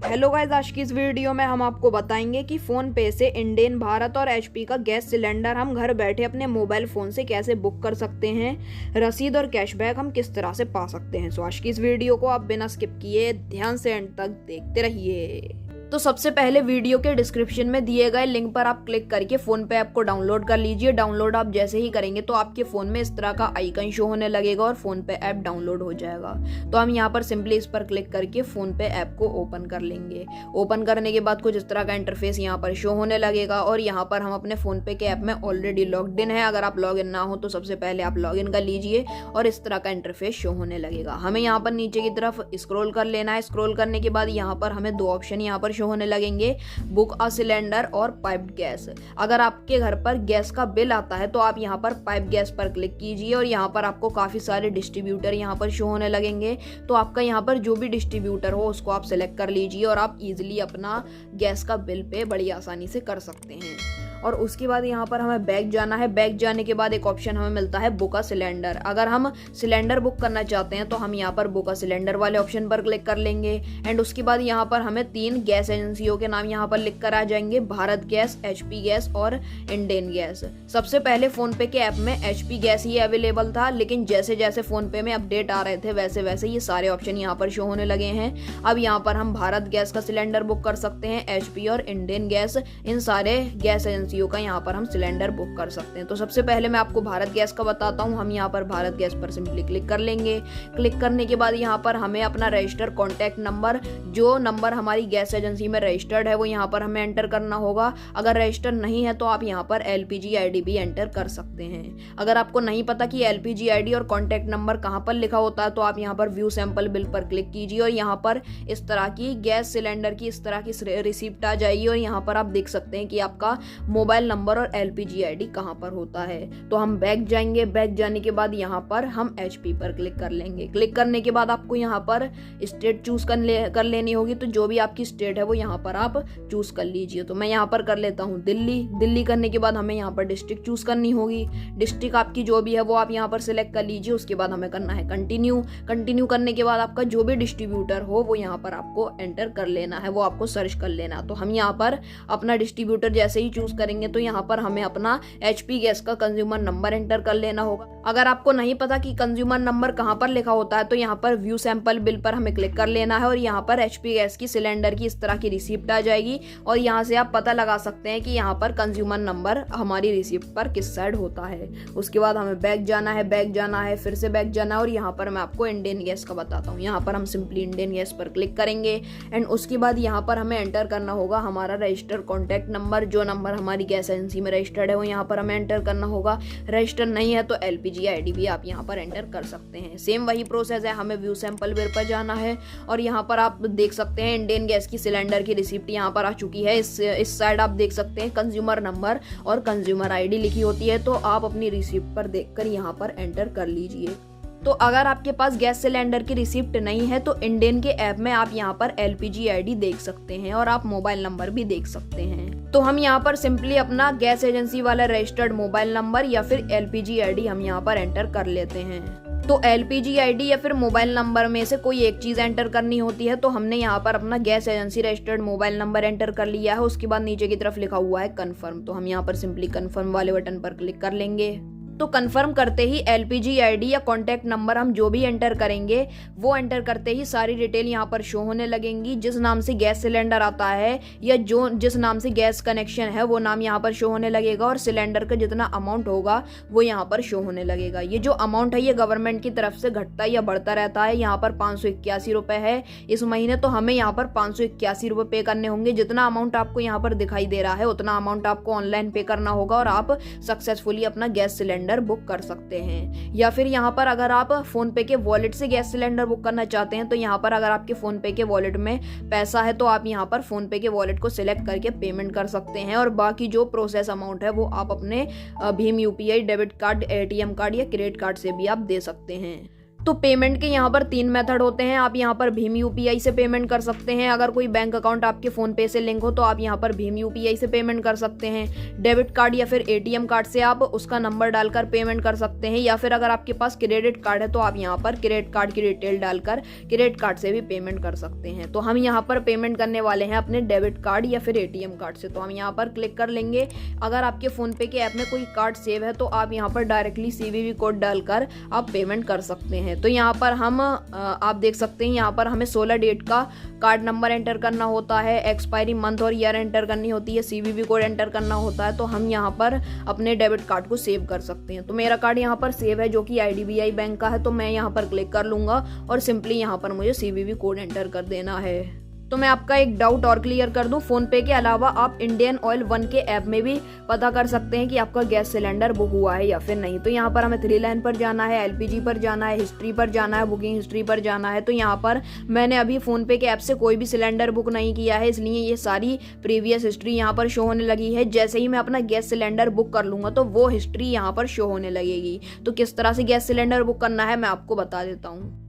Hello guys, आज की इस वीडियो में हम आपको बताएंगे कि फ़ोन पे से इंडेन, भारत और एचपी का गैस सिलेंडर हम घर बैठे अपने मोबाइल फ़ोन से कैसे बुक कर सकते हैं, रसीद और कैशबैक हम किस तरह से पा सकते हैं। सो आज की इस वीडियो को आप बिना स्किप किए ध्यान से एंड तक देखते रहिए। तो सबसे पहले वीडियो के डिस्क्रिप्शन में दिए गए लिंक पर आप क्लिक करके फ़ोन पे ऐप को डाउनलोड कर लीजिए। डाउनलोड आप जैसे ही करेंगे तो आपके फ़ोन में इस तरह का आइकन शो होने लगेगा और फ़ोन पे ऐप डाउनलोड हो जाएगा। तो हम यहाँ पर सिंपली इस पर क्लिक करके फ़ोन पे ऐप को ओपन कर लेंगे। ओपन करने के बाद कुछ इस तरह का इंटरफेस यहाँ पर शो होने लगेगा और यहाँ पर हम अपने फ़ोन पे के ऐप में ऑलरेडी लॉग्ड इन है। अगर आप लॉग इन ना हो तो सबसे पहले आप लॉग इन कर लीजिए और इस तरह का इंटरफेस शो होने लगेगा। हमें यहाँ पर नीचे की तरफ स्क्रॉल कर लेना है। स्क्रॉल करने के बाद यहाँ पर हमें दो ऑप्शन यहाँ पर शो होने लगेंगे, बुक अ सिलेंडर और पाइप्ड गैस। अगर आपके घर पर गैस का बिल आता है तो आप यहाँ पर पाइप गैस पर क्लिक कीजिए और यहाँ पर आपको काफ़ी सारे डिस्ट्रीब्यूटर यहाँ पर शो होने लगेंगे। तो आपका यहाँ पर जो भी डिस्ट्रीब्यूटर हो उसको आप सेलेक्ट कर लीजिए और आप इजीली अपना गैस का बिल पे बड़ी आसानी से कर सकते हैं। और उसके बाद यहाँ पर हमें बैक जाना है। बैक जाने के बाद एक ऑप्शन हमें मिलता है बुक अ सिलेंडर। अगर हम सिलेंडर बुक करना चाहते हैं तो हम यहाँ पर बुक अ सिलेंडर वाले ऑप्शन पर क्लिक कर लेंगे। एंड उसके बाद यहाँ पर हमें 3 गैस एजेंसियों के नाम यहाँ पर लिख कर आ जाएंगे, भारत गैस, एचपी गैस और इंडेन गैस। सबसे पहले फ़ोन पे के ऐप में एचपी गैस ही अवेलेबल था, लेकिन जैसे जैसे फ़ोन पे में अपडेट आ रहे थे वैसे वैसे ये सारे ऑप्शन यहाँ पर शो होने लगे हैं। अब यहाँ पर हम भारत गैस का सिलेंडर बुक कर सकते हैं, एचपी और इंडेन गैस, इन सारे गैस का यहाँ पर हम सिलेंडर बुक कर सकते हैं। तो सबसे पहले मैं आपको भारत गैस का बताता हूँ। हम यहाँ पर भारत गैस पर सिंपली क्लिक कर लेंगे। क्लिक करने के बाद यहाँ पर हमें अपना रजिस्टर कॉन्टैक्ट नंबर, जो नंबर हमारी गैस एजेंसी में रजिस्टर्ड है वो यहाँ पर हमें एंटर करना होगा। अगर रजिस्टर नहीं है तो आप यहाँ पर एलपीजी आईडी भी एंटर कर सकते हैं। अगर आपको नहीं पता कि एलपीजी आईडी और कॉन्टैक्ट नंबर कहाँ पर लिखा होता है तो आप यहाँ पर व्यू सैंपल बिल पर क्लिक कीजिए और यहाँ पर इस तरह की गैस सिलेंडर की इस तरह की रिसिप्ट आ जाएगी और यहाँ पर आप देख सकते हैं कि आपका मोबाइल नंबर और एलपीजी आईडी कहां पर होता है। तो हम बैक जाएंगे। बैक जाने के बाद यहां पर हम एचपी पर क्लिक कर लेंगे। क्लिक करने के बाद आपको यहां पर स्टेट चूज कर लेनी होगी। तो जो भी आपकी स्टेट है वो यहां पर आप चूज कर लीजिए। तो मैं यहां पर कर लेता हूं दिल्ली। दिल्ली करने के बाद हमें यहां पर डिस्ट्रिक्ट चूज करनी होगी। डिस्ट्रिक्ट आपकी जो भी है वो आप यहां पर सिलेक्ट कर लीजिए। उसके बाद हमें करना है कंटिन्यू। कंटिन्यू करने के बाद आपका जो भी डिस्ट्रीब्यूटर हो वो यहाँ पर आपको एंटर कर लेना है, वो आपको सर्च कर लेना। तो हम यहाँ पर अपना डिस्ट्रीब्यूटर जैसे ही चूज करेंगे तो यहाँ पर हमें अपना एचपी गैस का कंज्यूमर नंबर एंटर कर लेना होगा। अगर आपको नहीं पता कि कंज्यूमर नंबर कहां पर लिखा होता है तो यहाँ पर व्यू सैंपल बिल पर हमें क्लिक कर लेना है और यहाँ पर एचपी गैस की सिलेंडर की इस तरह की रिसिप्ट आ जाएगी और यहाँ से आप पता लगा सकते हैं कि यहाँ पर कंज्यूमर नंबर हमारी रिसिप्ट पर किस साइड होता है। उसके बाद हमें बैक जाना है, बैक जाना है, फिर से बैक जाना है और यहाँ पर मैं आपको इंडेन गैस का बताता हूँ। यहाँ पर हम सिंपली इंडेन गैस पर क्लिक करेंगे एंड उसके बाद यहाँ पर हमें एंटर करना होगा हमारा रजिस्टर्ड कॉन्टैक्ट नंबर। जो नंबर हमारी गैस एजेंसी में रजिस्टर्ड है वो यहाँ पर हमें एंटर करना होगा। रजिस्टर नहीं है तो एलपीजी आईडी भी आप यहाँ पर एंटर कर सकते हैं। सेम वही प्रोसेस है। हमें व्यू सैंपल बिल पर जाना है और यहाँ पर आप देख सकते हैं इंडेन गैस की सिलेंडर की रिसिप्ट यहाँ पर आ चुकी है। इस साइड आप देख सकते हैं कंज्यूमर नंबर और कंज्यूमर आईडी लिखी होती है। तो आप अपनी रिसिप्ट पर देखकर यहाँ पर एंटर कर लीजिए। तो अगर आपके पास गैस सिलेंडर की रिसिप्ट नहीं है तो इंडेन के ऐप में आप यहाँ पर एलपीजी आईडी देख सकते हैं और आप मोबाइल नंबर भी देख सकते हैं। तो हम यहाँ पर सिंपली अपना गैस एजेंसी वाला रजिस्टर्ड मोबाइल नंबर या फिर एलपीजी आईडी हम यहाँ पर एंटर कर लेते हैं। तो एलपीजी आईडी या फिर मोबाइल नंबर में से कोई एक चीज एंटर करनी होती है। तो हमने यहाँ पर अपना gas agency registered mobile number enter कर लिया है। उसके बाद नीचे की तरफ लिखा हुआ है कन्फर्म। तो हम यहाँ पर सिंपली कन्फर्म वाले बटन पर क्लिक कर लेंगे। तो कंफर्म करते ही एलपीजी आईडी या कॉन्टैक्ट नंबर हम जो भी एंटर करेंगे वो एंटर करते ही सारी डिटेल यहाँ पर शो होने लगेंगी। जिस नाम से गैस सिलेंडर आता है या जिस नाम से गैस कनेक्शन है वो नाम यहाँ पर शो होने लगेगा और सिलेंडर का जितना अमाउंट होगा वो यहाँ पर शो होने लगेगा। ये जो अमाउंट है ये गवर्नमेंट की तरफ से घटता या बढ़ता रहता है। यहाँ पर 581 रुपये है इस महीने, तो हमें यहाँ पर 581 रुपये पे करने होंगे। जितना अमाउंट आपको यहाँ पर दिखाई दे रहा है उतना अमाउंट आपको ऑनलाइन पे करना होगा और आप सक्सेसफुली अपना गैस सिलेंडर बुक कर सकते हैं। या फिर यहाँ पर अगर आप फोन पे के वॉलेट से गैस सिलेंडर बुक करना चाहते हैं तो यहाँ पर अगर आपके फोन पे के वॉलेट में पैसा है तो आप यहाँ पर फोन पे के वॉलेट को सिलेक्ट करके पेमेंट कर सकते हैं और बाकी जो प्रोसेस अमाउंट है वो आप अपने Bhim UPI debit card, ATM card या क्रेडिट कार्ड से भी आप दे सकते हैं। तो पेमेंट के यहाँ पर 3 मेथड होते हैं। आप यहाँ पर भीम यूपीआई से पेमेंट कर सकते हैं। अगर कोई बैंक अकाउंट आपके फ़ोन पे से लिंक हो तो आप यहाँ पर भीम यूपीआई से पेमेंट कर सकते हैं। डेबिट कार्ड या फिर एटीएम कार्ड से आप उसका नंबर डालकर पेमेंट कर सकते हैं, या फिर अगर आपके पास क्रेडिट कार्ड है तो आप यहाँ पर क्रेडिट कार्ड की डिटेल डालकर क्रेडिट कार्ड से भी पेमेंट कर सकते हैं। तो हम यहाँ पर पेमेंट करने वाले हैं अपने डेबिट कार्ड या फिर एटीएम कार्ड से। तो हम यहाँ पर क्लिक कर लेंगे। अगर आपके फ़ोन पे के ऐप में कोई कार्ड सेव है तो आप यहाँ पर डायरेक्टली CVV कोड डालकर आप पेमेंट कर सकते हैं। तो यहाँ पर हम आप देख सकते हैं यहाँ पर हमें 16 डेट का कार्ड नंबर एंटर करना होता है, एक्सपायरी मंथ और ईयर एंटर करनी होती है, CVV कोड एंटर करना होता है। तो हम यहाँ पर अपने डेबिट कार्ड को सेव कर सकते हैं। तो मेरा कार्ड यहाँ पर सेव है जो कि IDBI बैंक का है। तो मैं यहाँ पर क्लिक कर लूँगा और सिंपली यहाँ पर मुझे CVV कोड एंटर कर देना है। तो मैं आपका एक डाउट और क्लियर कर दूं, फ़ोन पे के अलावा आप इंडियन ऑयल 1 के ऐप में भी पता कर सकते हैं कि आपका गैस सिलेंडर बुक हुआ है या फिर नहीं। तो यहाँ पर हमें 3 लाइन पर जाना है, LPG पर जाना है, हिस्ट्री पर जाना है, बुकिंग हिस्ट्री पर जाना है। तो यहाँ पर मैंने अभी फ़ोन पे के ऐप से कोई भी सिलेंडर बुक नहीं किया है, इसलिए ये सारी प्रीवियस हिस्ट्री यहाँ पर शो होने लगी है। जैसे ही मैं अपना गैस सिलेंडर बुक कर लूँगा तो वो हिस्ट्री यहाँ पर शो होने लगेगी। तो किस तरह से गैस सिलेंडर बुक करना है मैं आपको बता देता हूँ।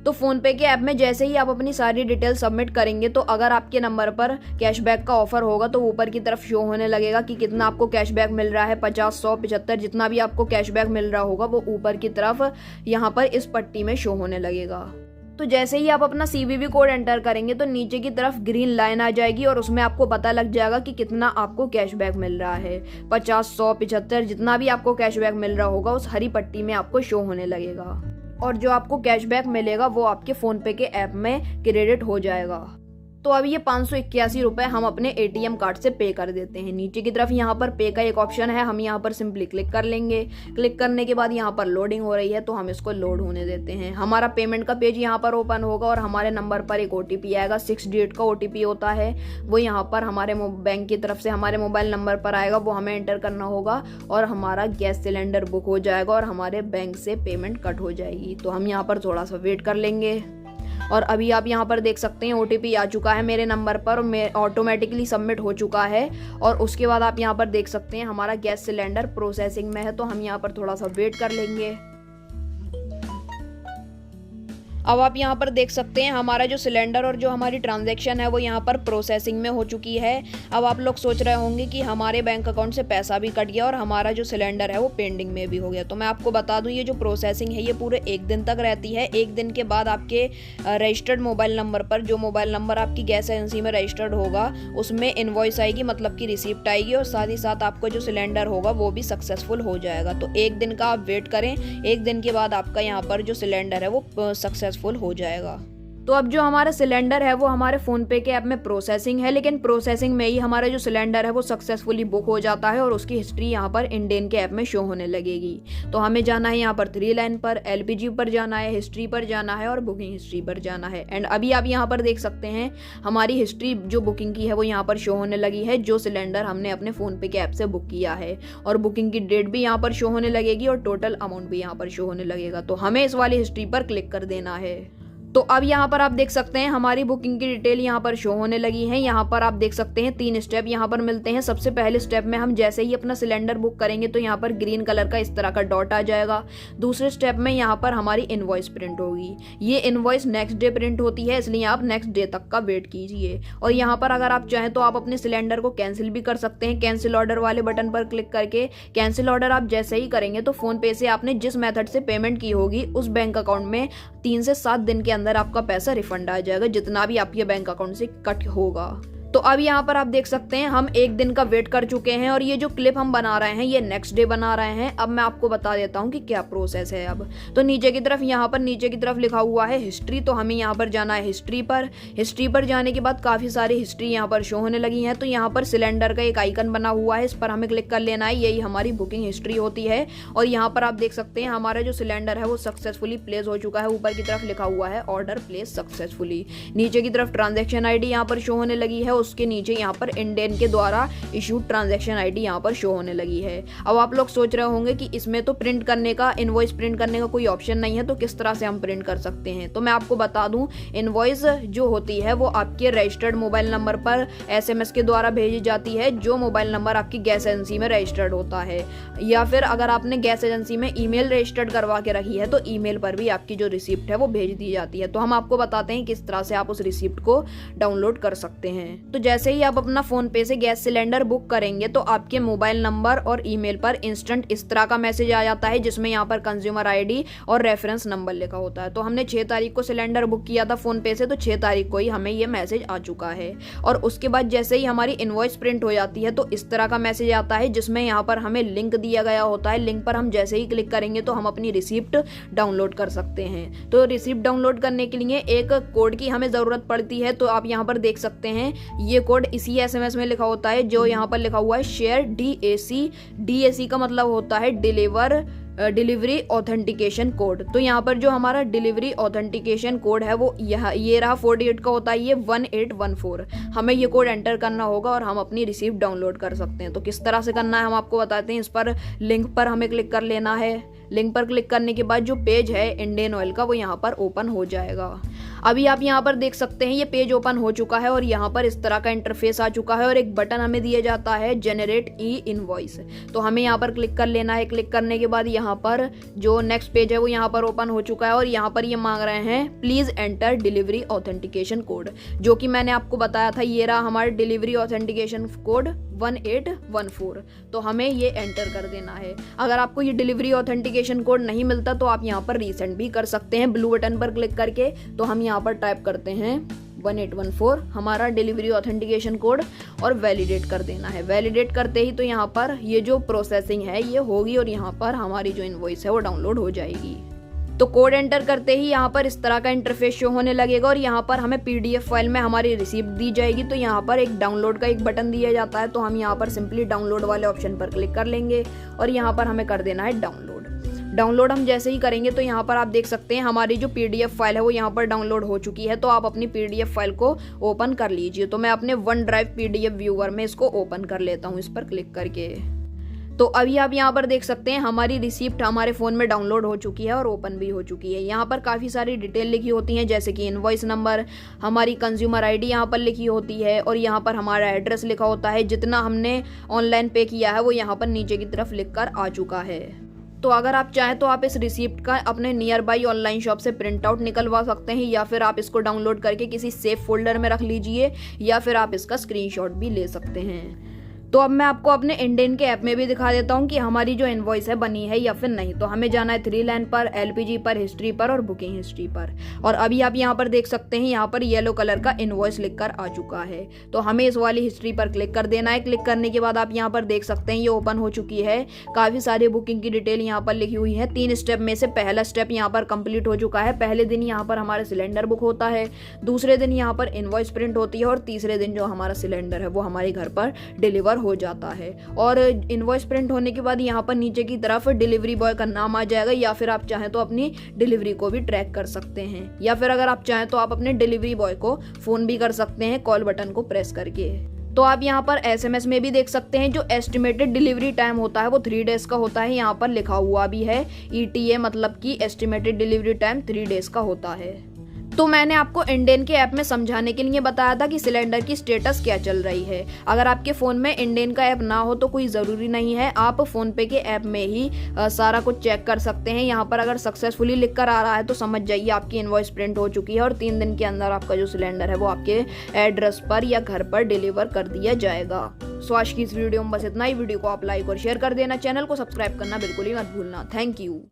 तो फ़ोन पे के ऐप में जैसे ही आप अपनी सारी डिटेल सबमिट करेंगे तो अगर आपके नंबर पर कैशबैक का ऑफर होगा तो ऊपर की तरफ शो होने लगेगा कि कितना आपको कैशबैक मिल रहा है। 50, 100, 75 जितना भी आपको कैशबैक मिल रहा होगा वो ऊपर की तरफ यहाँ पर इस पट्टी में शो होने लगेगा। तो जैसे ही आप अपना CVV कोड एंटर करेंगे तो नीचे की तरफ ग्रीन लाइन आ जाएगी और उसमें आपको पता लग जाएगा कि कितना आपको कैशबैक मिल रहा है। 50, 100, 75 जितना भी आपको कैशबैक मिल रहा होगा उस हरी पट्टी में आपको शो होने लगेगा और जो आपको कैशबैक मिलेगा वो आपके फ़ोन पे के ऐप में क्रेडिट हो जाएगा। तो अब ये 581 रुपये हम अपने ATM कार्ड से पे कर देते हैं। नीचे की तरफ यहाँ पर पे का एक ऑप्शन है, हम यहाँ पर सिंपली क्लिक कर लेंगे। क्लिक करने के बाद यहाँ पर लोडिंग हो रही है तो हम इसको लोड होने देते हैं। हमारा पेमेंट का पेज यहाँ पर ओपन होगा और हमारे नंबर पर एक OTP आएगा। 6 डिजिट का OTP होता है, वो यहाँ पर हमारे बैंक की तरफ से हमारे मोबाइल नंबर पर आएगा, वो हमें एंटर करना होगा और हमारा गैस सिलेंडर बुक हो जाएगा और हमारे बैंक से पेमेंट कट हो जाएगी। तो हम यहाँ पर थोड़ा सा वेट कर लेंगे और अभी आप यहाँ पर देख सकते हैं OTP आ चुका है मेरे नंबर पर और ऑटोमेटिकली सबमिट हो चुका है। और उसके बाद आप यहाँ पर देख सकते हैं हमारा गैस सिलेंडर प्रोसेसिंग में है। तो हम यहाँ पर थोड़ा सा वेट कर लेंगे। अब आप यहाँ पर देख सकते हैं हमारा जो सिलेंडर और जो हमारी ट्रांजैक्शन है वो यहाँ पर प्रोसेसिंग में हो चुकी है। अब आप लोग सोच रहे होंगे कि हमारे बैंक अकाउंट से पैसा भी कट गया और हमारा जो सिलेंडर है वो पेंडिंग में भी हो गया। तो मैं आपको बता दूं ये जो प्रोसेसिंग है ये पूरे 1 दिन तक रहती है। 1 दिन के बाद आपके रजिस्टर्ड मोबाइल नंबर पर, जो मोबाइल नंबर आपकी गैस एजेंसी में रजिस्टर्ड होगा, उसमें इनवॉइस आएगी, मतलब कि रिसिप्ट आएगी और साथ ही साथ आपका जो सिलेंडर होगा वो भी सक्सेसफुल हो जाएगा। तो 1 दिन का आप वेट करें, 1 दिन के बाद आपका यहाँ पर जो सिलेंडर है वो सक्सेसफुल हो जाएगा। तो अब जो हमारा सिलेंडर है वो हमारे फ़ोन पे के ऐप में प्रोसेसिंग है, लेकिन प्रोसेसिंग में ही हमारा जो सिलेंडर है वो सक्सेसफुली बुक हो जाता है और उसकी हिस्ट्री यहाँ पर इंडियन के ऐप में शो होने लगेगी। तो हमें जाना है यहाँ पर 3 लाइन पर, LPG पर जाना है, हिस्ट्री पर जाना है और बुकिंग हिस्ट्री पर जाना है। एंड अभी आप यहाँ पर देख सकते हैं हमारी हिस्ट्री जो बुकिंग की है वो यहाँ पर शो होने लगी है, जो सिलेंडर हमने अपने फ़ोन पे के ऐप से बुक किया है। और बुकिंग की डेट भी यहाँ पर शो होने लगेगी और टोटल अमाउंट भी यहाँ पर शो होने लगेगा। तो हमें इस वाली हिस्ट्री पर क्लिक कर देना है। तो अब यहाँ पर आप देख सकते हैं हमारी बुकिंग की डिटेल यहाँ पर शो होने लगी है। यहाँ पर आप देख सकते हैं 3 स्टेप यहाँ पर मिलते हैं। सबसे पहले स्टेप में हम जैसे ही अपना सिलेंडर बुक करेंगे तो यहाँ पर ग्रीन कलर का इस तरह का डॉट आ जाएगा। दूसरे स्टेप में यहाँ पर हमारी इनवॉइस प्रिंट होगी। ये इनवॉइस नेक्स्ट डे प्रिंट होती है, इसलिए आप नेक्स्ट डे तक का वेट कीजिए। और यहाँ पर अगर आप चाहें तो आप अपने सिलेंडर को कैंसिल भी कर सकते हैं। कैंसिल ऑर्डर वाले बटन पर क्लिक करके कैंसिल ऑर्डर आप जैसे ही करेंगे तो फ़ोन पे से आपने जिस मेथड से पेमेंट की होगी उस बैंक अकाउंट में 3 से 7 दिन के अंदर आपका पैसा रिफंड आ जाएगा, जितना भी आपके बैंक अकाउंट से कट होगा। तो अब यहाँ पर आप देख सकते हैं हम 1 दिन का वेट कर चुके हैं और ये जो क्लिप हम बना रहे हैं ये नेक्स्ट डे बना रहे हैं। अब मैं आपको बता देता हूँ कि क्या प्रोसेस है। अब तो नीचे की तरफ यहाँ पर नीचे की तरफ लिखा हुआ है हिस्ट्री, तो हमें यहाँ पर जाना है हिस्ट्री पर। हिस्ट्री पर जाने के बाद काफ़ी सारी हिस्ट्री यहाँ पर शो होने लगी हैं। तो यहाँ पर सिलेंडर का एक आइकन बना हुआ है, इस पर हमें क्लिक कर लेना है। यही हमारी बुकिंग हिस्ट्री होती है और यहाँ पर आप देख सकते हैं हमारा जो सिलेंडर है वो सक्सेसफुली प्लेस हो चुका है। ऊपर की तरफ लिखा हुआ है ऑर्डर प्लेस सक्सेसफुली। नीचे की तरफ ट्रांजेक्शन ID यहाँ पर शो होने लगी है, उसके नीचे यहाँ पर इंडेन के द्वारा इशूड ट्रांजैक्शन ID यहाँ पर शो होने लगी है। अब आप लोग सोच रहे होंगे कि इसमें तो प्रिंट करने का, इनवॉइस प्रिंट करने का कोई ऑप्शन नहीं है, तो किस तरह से हम प्रिंट कर सकते हैं। तो मैं आपको बता दूं, इनवॉइस जो होती है वो आपके रजिस्टर्ड मोबाइल नंबर पर SMS के द्वारा भेजी जाती है, जो मोबाइल नंबर आपकी गैस एजेंसी में रजिस्टर्ड होता है, या फिर अगर आपने गैस एजेंसी में ईमेल रजिस्टर्ड करवा के रखी है तो ईमेल पर भी आपकी जो रिसिप्ट है वो भेज दी जाती है। तो हम आपको बताते हैं किस तरह से आप उस रिसिप्ट को डाउनलोड कर सकते हैं। तो जैसे ही आप अपना फोन पे से गैस सिलेंडर बुक करेंगे तो आपके मोबाइल नंबर और ईमेल पर इंस्टेंट इस तरह का मैसेज आ जाता है, जिसमें यहाँ पर कंज्यूमर ID और रेफरेंस नंबर लिखा होता है। तो हमने 6 तारीख को सिलेंडर बुक किया था फोन पे से, तो 6 तारीख को ही हमें ये मैसेज आ चुका है। और उसके बाद जैसे ही हमारी इनवॉइस प्रिंट हो जाती है तो इस तरह का मैसेज आता है, जिसमें यहाँ पर हमें लिंक दिया गया होता है। लिंक पर हम जैसे ही क्लिक करेंगे तो हम अपनी रिसिप्ट डाउनलोड कर सकते हैं। तो रिसिप्ट डाउनलोड करने के लिए एक कोड की हमें जरूरत पड़ती है। तो आप यहाँ पर देख सकते हैं, ये कोड इसी SMS में लिखा होता है, जो यहाँ पर लिखा हुआ है शेयर DAC। DAC का मतलब होता है डिलीवरी ऑथेंटिकेशन कोड। तो यहाँ पर जो हमारा डिलीवरी ऑथेंटिकेशन कोड है वो ये रहा, 48 का होता है, ये 1814। हमें ये कोड एंटर करना होगा और हम अपनी रिसीप्ट डाउनलोड कर सकते हैं। तो किस तरह से करना है हम आपको बताते हैं। इस पर लिंक पर हमें क्लिक कर लेना है। लिंक पर क्लिक करने के बाद जो पेज है इंडियन ऑयल का वो यहाँ पर ओपन हो जाएगा। अभी आप यहाँ पर देख सकते हैं ये पेज ओपन हो चुका है और यहाँ पर इस तरह का इंटरफेस आ चुका है और एक बटन हमें दिया जाता है जनरेट E-इनवॉइस। तो हमें यहाँ पर क्लिक कर लेना है। क्लिक करने के बाद यहाँ पर जो नेक्स्ट पेज है वो यहाँ पर ओपन हो चुका है और यहाँ पर ये मांग रहे हैं please enter delivery authentication code, जो कि मैंने आपको बताया था, ये रहा हमारा डिलीवरी ऑथेंटिकेशन कोड 1814। तो हमें ये एंटर कर देना है। अगर आपको ये डिलीवरी ऑथेंटिकेशन कोड नहीं मिलता तो आप यहाँ पर रीसेंड भी कर सकते हैं ब्लू बटन पर क्लिक करके। तो हम यहाँ पर टाइप करते हैं 1814 हमारा डिलीवरी ऑथेंटिकेशन कोड और वैलिडेट कर देना है। वैलिडेट करते ही तो यहाँ पर ये जो प्रोसेसिंग है ये होगी और यहाँ पर हमारी जो इनवॉइस है वो डाउनलोड हो जाएगी। तो कोड एंटर करते ही यहाँ पर इस तरह का इंटरफेस शो होने लगेगा और यहाँ पर हमें PDF फाइल में हमारी रिसिप्ट दी जाएगी। तो यहाँ पर एक डाउनलोड का एक बटन दिया जाता है, तो हम यहाँ पर सिंपली डाउनलोड वाले ऑप्शन पर क्लिक कर लेंगे और यहाँ पर हमें कर देना है डाउनलोड हम जैसे ही करेंगे तो यहाँ पर आप देख सकते हैं हमारी जो PDF फाइल है वो यहाँ पर डाउनलोड हो चुकी है। तो आप अपनी PDF फाइल को ओपन कर लीजिए। तो मैं अपने OneDrive PDF व्यूअर में इसको ओपन कर लेता हूँ, इस पर क्लिक करके। तो अभी आप यहाँ पर देख सकते हैं हमारी रिसिप्ट हमारे फ़ोन में डाउनलोड हो चुकी है और ओपन भी हो चुकी है। यहाँ पर काफ़ी सारी डिटेल लिखी होती हैं, जैसे कि इनवॉइस नंबर, हमारी कंज्यूमर ID यहाँ पर लिखी होती है और यहाँ पर हमारा एड्रेस लिखा होता है। जितना हमने ऑनलाइन पे किया है वो यहाँ पर नीचे की तरफ लिख कर आ चुका है। तो अगर आप चाहें तो आप इस रिसिप्ट का अपने नियर बाई ऑनलाइन शॉप से प्रिंट आउट निकलवा सकते हैं, या फिर आप इसको डाउनलोड करके किसी सेफ फोल्डर में रख लीजिए, या फिर आप इसका स्क्रीनशॉट भी ले सकते हैं। तो अब मैं आपको अपने इंडेन के ऐप में भी दिखा देता हूँ कि हमारी जो इनवॉइस है बनी है या फिर नहीं। तो हमें जाना है 3 लाइन पर, LPG पर, हिस्ट्री पर और बुकिंग हिस्ट्री पर। और अभी आप यहाँ पर देख सकते हैं यहाँ पर येलो कलर का इनवॉइस लिखकर आ चुका है। तो हमें इस वाली हिस्ट्री पर क्लिक कर देना है। क्लिक करने के बाद आप यहाँ पर देख सकते हैं ये ओपन हो चुकी है। काफ़ी सारी बुकिंग की डिटेल यहाँ पर लिखी हुई है। 3 स्टेप में से पहला स्टेप यहाँ पर कंप्लीट हो चुका है। पहले दिन यहाँ पर हमारा सिलेंडर बुक होता है, दूसरे दिन यहाँ पर इनवॉइस प्रिंट होती है और तीसरे दिन जो हमारा सिलेंडर है वो हमारे घर पर डिलीवर हो जाता है। और इनवॉइस प्रिंट होने के बाद यहाँ पर नीचे की तरफ डिलीवरी बॉय का नाम आ जाएगा, या फिर आप चाहें तो अपनी डिलीवरी को भी ट्रैक कर सकते हैं, या फिर अगर आप चाहें तो आप अपने डिलीवरी बॉय को फोन भी कर सकते हैं कॉल बटन को प्रेस करके। तो आप यहाँ पर SMS में भी देख सकते हैं जो एस्टिमेटेड डिलीवरी टाइम होता है वो 3 डेज का होता है। यहाँ पर लिखा हुआ भी है ETA, मतलब कि एस्टिमेटेड डिलीवरी टाइम 3 डेज का होता है। तो मैंने आपको इंडेन के ऐप में समझाने के लिए बताया था कि सिलेंडर की स्टेटस क्या चल रही है। अगर आपके फ़ोन में इंडेन का ऐप ना हो तो कोई ज़रूरी नहीं है, आप फ़ोन पे के ऐप में ही सारा कुछ चेक कर सकते हैं। यहाँ पर अगर सक्सेसफुली लिख कर आ रहा है तो समझ जाइए आपकी इनवॉइस प्रिंट हो चुकी है और 3 दिन के अंदर आपका जो सिलेंडर है वो आपके एड्रेस पर या घर पर डिलीवर कर दिया जाएगा। सो आज की इस वीडियो में बस इतना ही। वीडियो को आप लाइक और शेयर कर देना, चैनल को सब्सक्राइब करना बिल्कुल ही मत भूलना। Thank you.